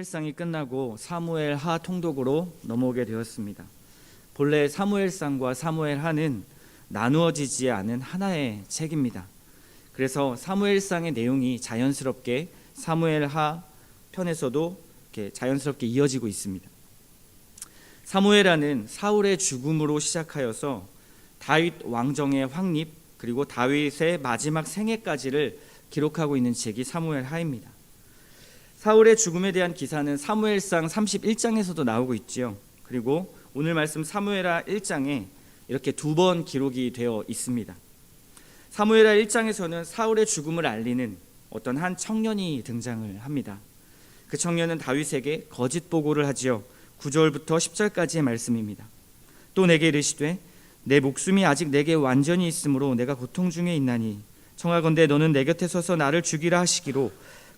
사무엘상이 끝나고 사무엘하 통독으로 넘어오게 되었습니다. 본래 사무엘상과 사무엘하는 나누어지지 않은 하나의 책입니다. 그래서 사무엘상의 내용이 자연스럽게 사무엘하 편에서도 이렇게 자연스럽게 이어지고 있습니다. 사무엘하는 사울의 죽음으로 시작하여서 다윗 왕정의 확립 그리고 다윗의 마지막 생애까지를 기록하고 있는 책이 사무엘하입니다. 사울의 죽음에 대한 기사는 사무엘상 31장에서도 나오고 있지요. 그리고 오늘 말씀 사무엘하 1장에 이렇게 두 번 기록이 되어 있습니다. 사무엘하 1장에서는 사울의 죽음을 알리는 어떤 한 청년이 등장을 합니다. 그 청년은 다윗에게 거짓 보고를 하지요. 9절부터 10절까지의 말씀입니다. 또 내게 이르시되 내 목숨이 아직 내게 완전히 있으므로 내가 고통 중에 있나니 청하건대 너는 내 곁에 서서 나를 죽이라 하시기로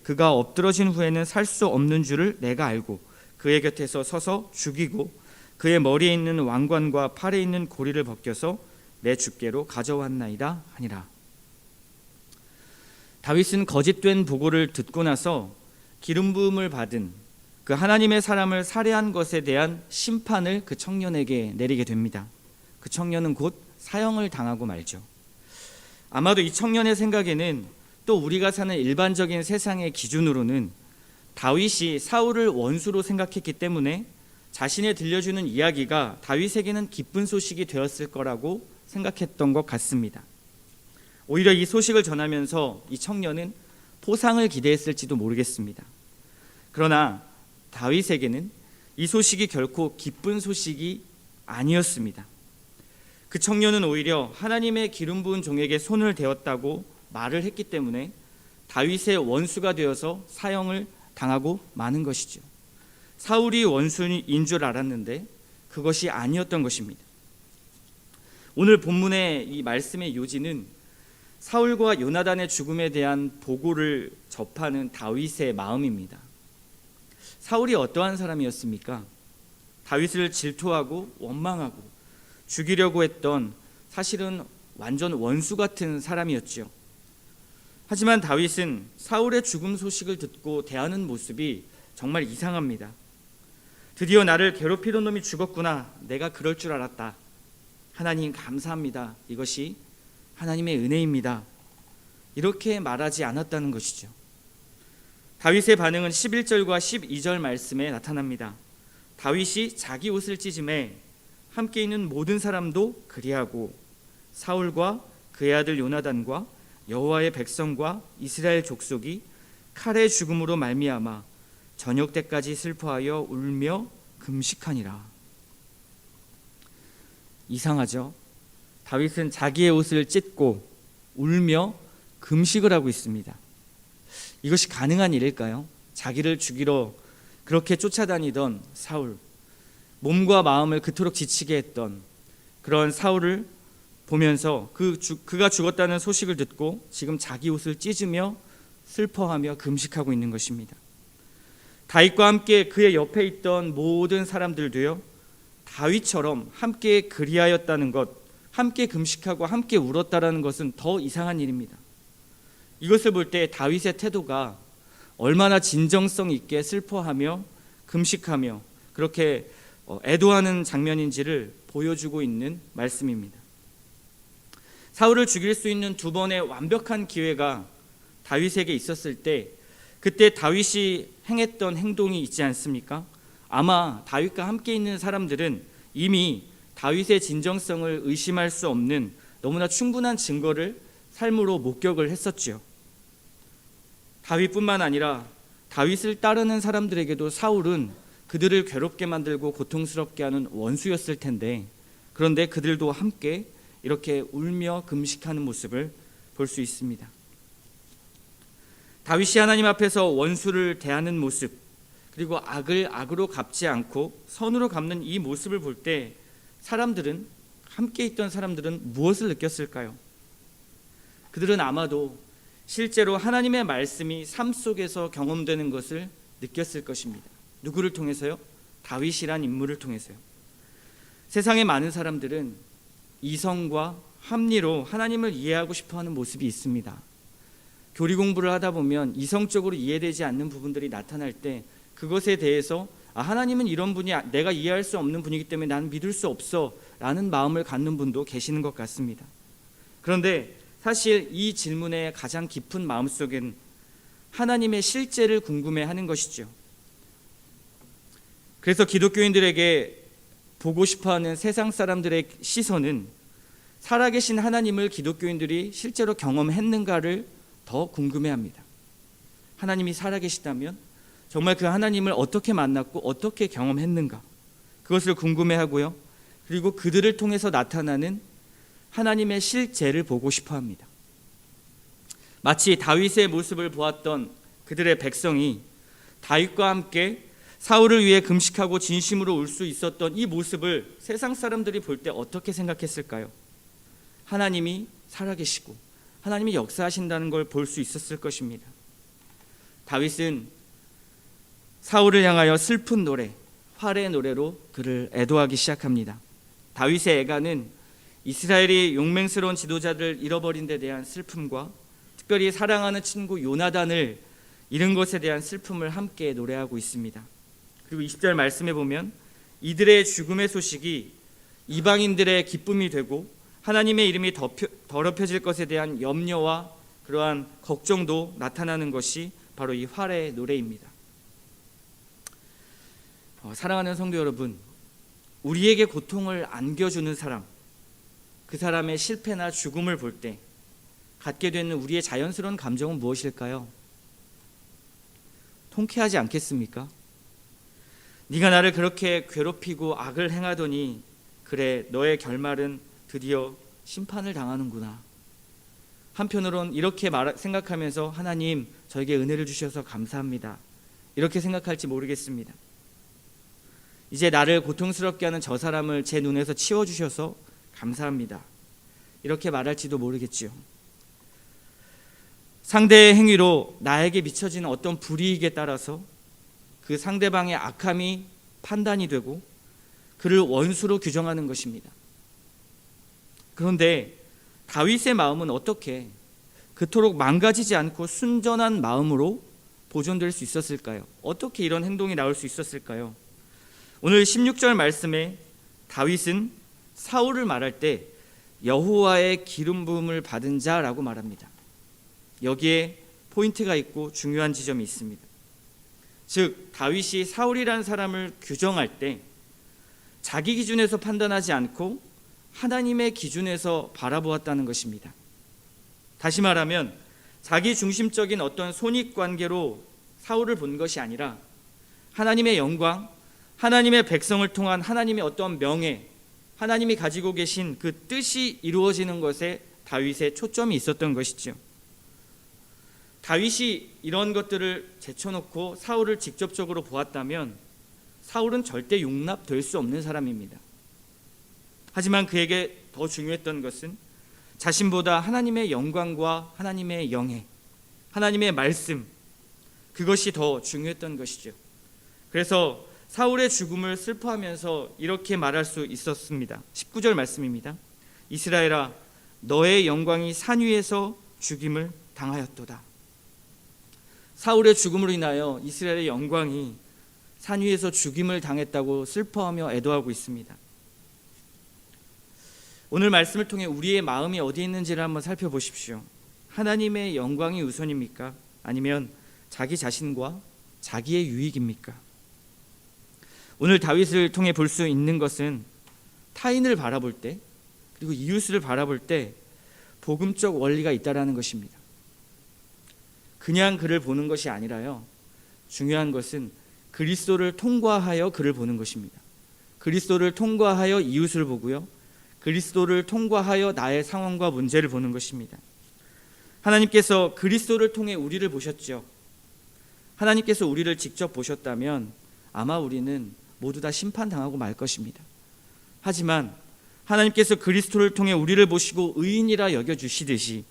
그가 엎드러진 후에는 살 수 없는 줄을 내가 알고 그의 곁에서 서서 죽이고 그의 머리에 있는 왕관과 팔에 있는 고리를 벗겨서 내 주께로 가져왔나이다 하니라. 다윗은 거짓된 보고를 듣고 나서 기름 부음을 받은 그 하나님의 사람을 살해한 것에 대한 심판을 그 청년에게 내리게 됩니다. 그 청년은 곧 사형을 당하고 말죠. 아마도 이 청년의 생각에는 또 우리가 사는 일반적인 세상의 기준으로는 다윗이 사울을 원수로 생각했기 때문에 자신의 들려주는 이야기가 다윗에게는 기쁜 소식이 되었을 거라고 생각했던 것 같습니다. 오히려 이 소식을 전하면서 이 청년은 포상을 기대했을지도 모르겠습니다. 그러나 다윗에게는 이 소식이 결코 기쁜 소식이 아니었습니다. 그 청년은 오히려 하나님의 기름 부은 종에게 손을 대었다고 말을 했기 때문에 다윗의 원수가 되어서 사형을 당하고 마는 것이죠. 사울이 원수인 줄 알았는데 그것이 아니었던 것입니다. 오늘 본문의 이 말씀의 요지는 사울과 요나단의 죽음에 대한 보고를 접하는 다윗의 마음입니다. 사울이 어떠한 사람이었습니까? 다윗을 질투하고 원망하고 죽이려고 했던 사실은 완전 원수 같은 사람이었죠. 하지만 다윗은 사울의 죽음 소식을 듣고 대하는 모습이 정말 이상합니다. 드디어 나를 괴롭히던 놈이 죽었구나. 내가 그럴 줄 알았다. 하나님 감사합니다. 이것이 하나님의 은혜입니다. 이렇게 말하지 않았다는 것이죠. 다윗의 반응은 11절과 12절 말씀에 나타납니다. 다윗이 자기 옷을 찢음에 함께 있는 모든 사람도 그리하고 사울과 그의 아들 요나단과 여호와의 백성과 이스라엘 족속이 칼의 죽음으로 말미암아 저녁 때까지 슬퍼하여 울며 금식하니라. 이상하죠? 다윗은 자기의 옷을 찢고 울며 금식을 하고 있습니다. 이것이 가능한 일일까요? 자기를 죽이러 그렇게 쫓아다니던 사울, 몸과 마음을 그토록 지치게 했던 그런 사울을 보면서 그가 죽었다는 소식을 듣고 지금 자기 옷을 찢으며 슬퍼하며 금식하고 있는 것입니다. 다윗과 함께 그의 옆에 있던 모든 사람들도요, 다윗처럼 함께 그리하였다는 것, 함께 금식하고 함께 울었다라는 것은 더 이상한 일입니다. 이것을 볼 때 다윗의 태도가 얼마나 진정성 있게 슬퍼하며 금식하며 그렇게 애도하는 장면인지를 보여주고 있는 말씀입니다. 사울을 죽일 수 있는 두 번의 완벽한 기회가 다윗에게 있었을 때 그때 다윗이 행했던 행동이 있지 않습니까? 아마 다윗과 함께 있는 사람들은 이미 다윗의 진정성을 의심할 수 없는 너무나 충분한 증거를 삶으로 목격을 했었지요. 다윗뿐만 아니라 다윗을 따르는 사람들에게도 사울은 그들을 괴롭게 만들고 고통스럽게 하는 원수였을 텐데, 그런데 그들도 함께 이렇게 울며 금식하는 모습을 볼 수 있습니다. 다윗이 하나님 앞에서 원수를 대하는 모습, 그리고 악을 악으로 갚지 않고 선으로 갚는 이 모습을 볼 때 사람들은, 함께 있던 사람들은 무엇을 느꼈을까요? 그들은 아마도 실제로 하나님의 말씀이 삶 속에서 경험되는 것을 느꼈을 것입니다. 누구를 통해서요? 다윗이란 인물을 통해서요. 세상의 많은 사람들은 이성과 합리로 하나님을 이해하고 싶어하는 모습이 있습니다. 교리 공부를 하다 보면 이성적으로 이해되지 않는 부분들이 나타날 때 그것에 대해서 하나님은 이런 분이 내가 이해할 수 없는 분이기 때문에 나는 믿을 수 없어 라는 마음을 갖는 분도 계시는 것 같습니다. 그런데 사실 이 질문의 가장 깊은 마음속엔 하나님의 실제를 궁금해하는 것이죠. 그래서 기독교인들에게 보고 싶어하는 세상 사람들의 시선은 살아계신 하나님을 기독교인들이 실제로 경험했는가를 더 궁금해합니다. 하나님이 살아계시다면 정말 그 하나님을 어떻게 만났고 어떻게 경험했는가, 그것을 궁금해하고요. 그리고 그들을 통해서 나타나는 하나님의 실제를 보고 싶어합니다. 마치 다윗의 모습을 보았던 그들의 백성이 다윗과 함께 사울을 위해 금식하고 진심으로 울 수 있었던 이 모습을 세상 사람들이 볼 때 어떻게 생각했을까요? 하나님이 살아계시고 하나님이 역사하신다는 걸 볼 수 있었을 것입니다. 다윗은 사울을 향하여 슬픈 노래, 활의 노래로 그를 애도하기 시작합니다. 다윗의 애가는 이스라엘이 용맹스러운 지도자들을 잃어버린 데 대한 슬픔과 특별히 사랑하는 친구 요나단을 잃은 것에 대한 슬픔을 함께 노래하고 있습니다. 그리고 20절 말씀에 보면 이들의 죽음의 소식이 이방인들의 기쁨이 되고 하나님의 이름이 더럽혀질 것에 대한 염려와 그러한 걱정도 나타나는 것이 바로 이 활의 노래입니다. 사랑하는 성도 여러분, 우리에게 고통을 안겨주는 사람, 그 사람의 실패나 죽음을 볼 때 갖게 되는 우리의 자연스러운 감정은 무엇일까요? 통쾌하지 않겠습니까? 네가 나를 그렇게 괴롭히고 악을 행하더니 그래, 너의 결말은 드디어 심판을 당하는구나. 한편으론 이렇게 생각하면서 하나님, 저에게 은혜를 주셔서 감사합니다, 이렇게 생각할지 모르겠습니다. 이제 나를 고통스럽게 하는 저 사람을 제 눈에서 치워주셔서 감사합니다, 이렇게 말할지도 모르겠지요. 상대의 행위로 나에게 미쳐지는 어떤 불이익에 따라서 그 상대방의 악함이 판단이 되고 그를 원수로 규정하는 것입니다. 그런데 다윗의 마음은 어떻게 그토록 망가지지 않고 순전한 마음으로 보존될 수 있었을까요? 어떻게 이런 행동이 나올 수 있었을까요? 오늘 16절 말씀에 다윗은 사울을 말할 때 여호와의 기름 부음을 받은 자라고 말합니다. 여기에 포인트가 있고 중요한 지점이 있습니다. 즉 다윗이 사울이라는 사람을 규정할 때 자기 기준에서 판단하지 않고 하나님의 기준에서 바라보았다는 것입니다. 다시 말하면 자기 중심적인 어떤 손익관계로 사울을 본 것이 아니라 하나님의 영광, 하나님의 백성을 통한 하나님의 어떤 명예, 하나님이 가지고 계신 그 뜻이 이루어지는 것에 다윗의 초점이 있었던 것이죠. 다윗이 이런 것들을 제쳐놓고 사울을 직접적으로 보았다면 사울은 절대 용납될 수 없는 사람입니다. 하지만 그에게 더 중요했던 것은 자신보다 하나님의 영광과 하나님의 영예, 하나님의 말씀, 그것이 더 중요했던 것이죠. 그래서 사울의 죽음을 슬퍼하면서 이렇게 말할 수 있었습니다. 19절 말씀입니다. 이스라엘아, 너의 영광이 산 위에서 죽임을 당하였도다. 사울의 죽음으로 인하여 이스라엘의 영광이 산 위에서 죽임을 당했다고 슬퍼하며 애도하고 있습니다. 오늘 말씀을 통해 우리의 마음이 어디에 있는지를 한번 살펴보십시오. 하나님의 영광이 우선입니까? 아니면 자기 자신과 자기의 유익입니까? 오늘 다윗을 통해 볼 수 있는 것은 타인을 바라볼 때, 그리고 이웃을 바라볼 때 복음적 원리가 있다라는 것입니다. 그냥 그를 보는 것이 아니라요, 중요한 것은 그리스도를 통과하여 그를 보는 것입니다. 그리스도를 통과하여 이웃을 보고요, 그리스도를 통과하여 나의 상황과 문제를 보는 것입니다. 하나님께서 그리스도를 통해 우리를 보셨죠. 하나님께서 우리를 직접 보셨다면 아마 우리는 모두 다 심판당하고 말 것입니다. 하지만 하나님께서 그리스도를 통해 우리를 보시고 의인이라 여겨주시듯이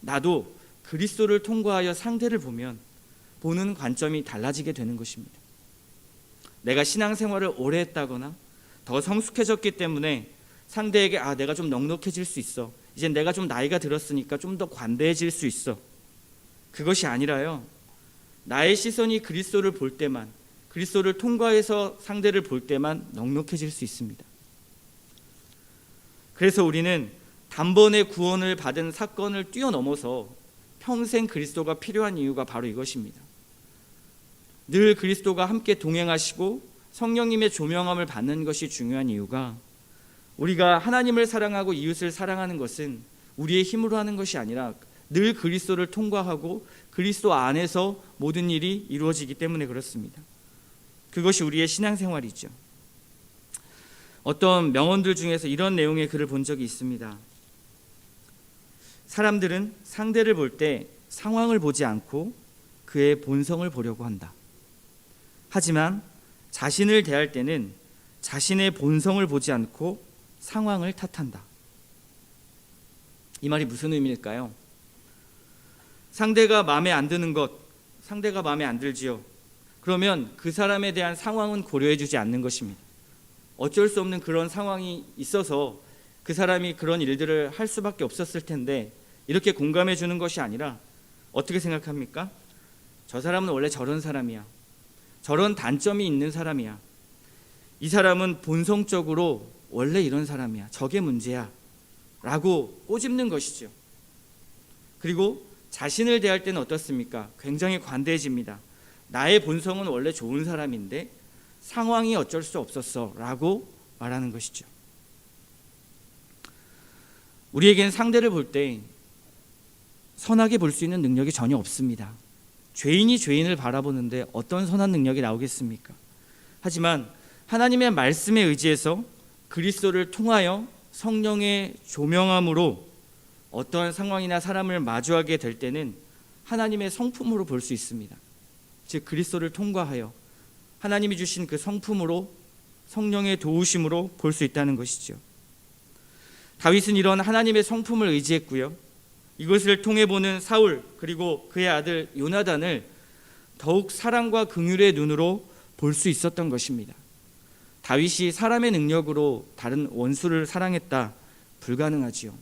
나도 그리스도를 통과하여 상대를 보면 보는 관점이 달라지게 되는 것입니다. 내가 신앙생활을 오래 했다거나 더 성숙해졌기 때문에 상대에게 내가 좀 넉넉해질 수 있어, 이제 내가 좀 나이가 들었으니까 좀 더 관대해질 수 있어, 그것이 아니라요, 나의 시선이 그리스도를 볼 때만, 그리스도를 통과해서 상대를 볼 때만 넉넉해질 수 있습니다. 그래서 우리는 단번에 구원을 받은 사건을 뛰어넘어서 평생 그리스도가 필요한 이유가 바로 이것입니다. 늘 그리스도가 함께 동행하시고 성령님의 조명함을 받는 것이 중요한 이유가, 우리가 하나님을 사랑하고 이웃을 사랑하는 것은 우리의 힘으로 하는 것이 아니라 늘 그리스도를 통과하고 그리스도 안에서 모든 일이 이루어지기 때문에 그렇습니다. 그것이 우리의 신앙생활이죠. 어떤 명언들 중에서 이런 내용의 글을 본 적이 있습니다. 사람들은 상대를 볼 때 상황을 보지 않고 그의 본성을 보려고 한다. 하지만 자신을 대할 때는 자신의 본성을 보지 않고 상황을 탓한다. 이 말이 무슨 의미일까요? 상대가 마음에 안 드는 것, 상대가 마음에 안 들지요. 그러면 그 사람에 대한 상황은 고려해 주지 않는 것입니다. 어쩔 수 없는 그런 상황이 있어서 그 사람이 그런 일들을 할 수밖에 없었을 텐데 이렇게 공감해 주는 것이 아니라 어떻게 생각합니까? 저 사람은 원래 저런 사람이야. 저런 단점이 있는 사람이야. 이 사람은 본성적으로 원래 이런 사람이야. 저게 문제야. 라고 꼬집는 것이죠. 그리고 자신을 대할 때는 어떻습니까? 굉장히 관대해집니다. 나의 본성은 원래 좋은 사람인데 상황이 어쩔 수 없었어 라고 말하는 것이죠. 우리에겐 상대를 볼 때 선하게 볼 수 있는 능력이 전혀 없습니다. 죄인이 죄인을 바라보는데 어떤 선한 능력이 나오겠습니까? 하지만 하나님의 말씀에 의지해서 그리스도를 통하여 성령의 조명함으로 어떠한 상황이나 사람을 마주하게 될 때는 하나님의 성품으로 볼 수 있습니다. 즉 그리스도를 통과하여 하나님이 주신 그 성품으로 성령의 도우심으로 볼 수 있다는 것이죠. 다윗은 이런 하나님의 성품을 의지했고요. 이것을 통해 보는 사울 그리고 그의 아들 요나단을 더욱 사랑과 긍휼의 눈으로 볼 수 있었던 것입니다. 다윗이 사람의 능력으로 다른 원수를 사랑했다? 불가능하지요.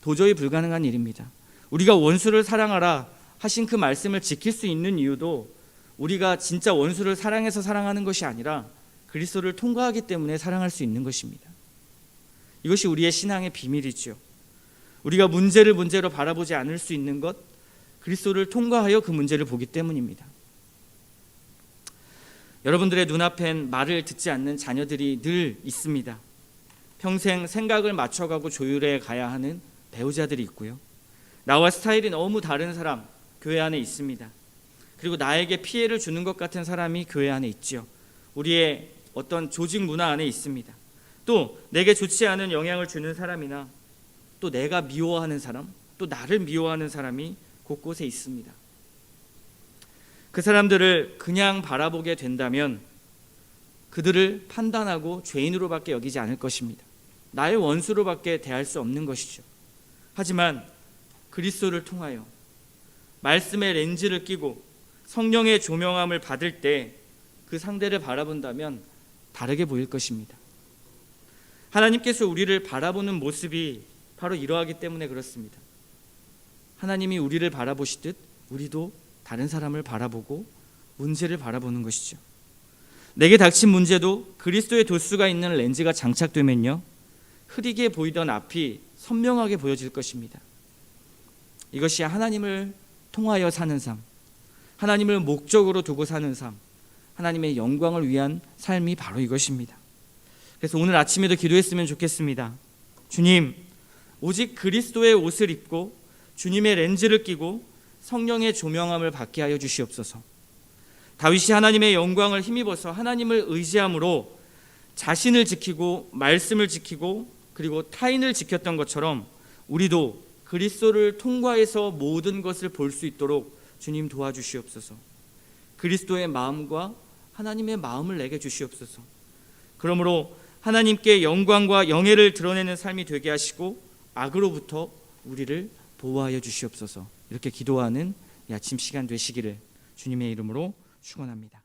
도저히 불가능한 일입니다. 우리가 원수를 사랑하라 하신 그 말씀을 지킬 수 있는 이유도 우리가 진짜 원수를 사랑해서 사랑하는 것이 아니라 그리스도를 통과하기 때문에 사랑할 수 있는 것입니다. 이것이 우리의 신앙의 비밀이죠. 우리가 문제를 문제로 바라보지 않을 수 있는 것, 그리스도를 통과하여 그 문제를 보기 때문입니다. 여러분들의 눈앞엔 말을 듣지 않는 자녀들이 늘 있습니다. 평생 생각을 맞춰가고 조율해 가야 하는 배우자들이 있고요. 나와 스타일이 너무 다른 사람 교회 안에 있습니다. 그리고 나에게 피해를 주는 것 같은 사람이 교회 안에 있죠. 우리의 어떤 조직 문화 안에 있습니다. 또 내게 좋지 않은 영향을 주는 사람이나 또 내가 미워하는 사람, 또 나를 미워하는 사람이 곳곳에 있습니다. 그 사람들을 그냥 바라보게 된다면 그들을 판단하고 죄인으로밖에 여기지 않을 것입니다. 나의 원수로밖에 대할 수 없는 것이죠. 하지만 그리스도를 통하여 말씀의 렌즈를 끼고 성령의 조명함을 받을 때 그 상대를 바라본다면 다르게 보일 것입니다. 하나님께서 우리를 바라보는 모습이 바로 이러하기 때문에 그렇습니다. 하나님이 우리를 바라보시듯 우리도 다른 사람을 바라보고 문제를 바라보는 것이죠. 내게 닥친 문제도 그리스도의 도수가 있는 렌즈가 장착되면요, 흐리게 보이던 앞이 선명하게 보여질 것입니다. 이것이 하나님을 통하여 사는 삶, 하나님을 목적으로 두고 사는 삶, 하나님의 영광을 위한 삶이 바로 이것입니다. 그래서 오늘 아침에도 기도했으면 좋겠습니다. 주님, 오직 그리스도의 옷을 입고 주님의 렌즈를 끼고 성령의 조명함을 받게 하여 주시옵소서. 다윗이 하나님의 영광을 힘입어서 하나님을 의지함으로 자신을 지키고 말씀을 지키고 그리고 타인을 지켰던 것처럼 우리도 그리스도를 통과해서 모든 것을 볼 수 있도록 주님 도와주시옵소서. 그리스도의 마음과 하나님의 마음을 내게 주시옵소서. 그러므로 하나님께 영광과 영예를 드러내는 삶이 되게 하시고 악으로부터 우리를 보호하여 주시옵소서. 이렇게 기도하는 이 아침 시간 되시기를 주님의 이름으로 축원합니다.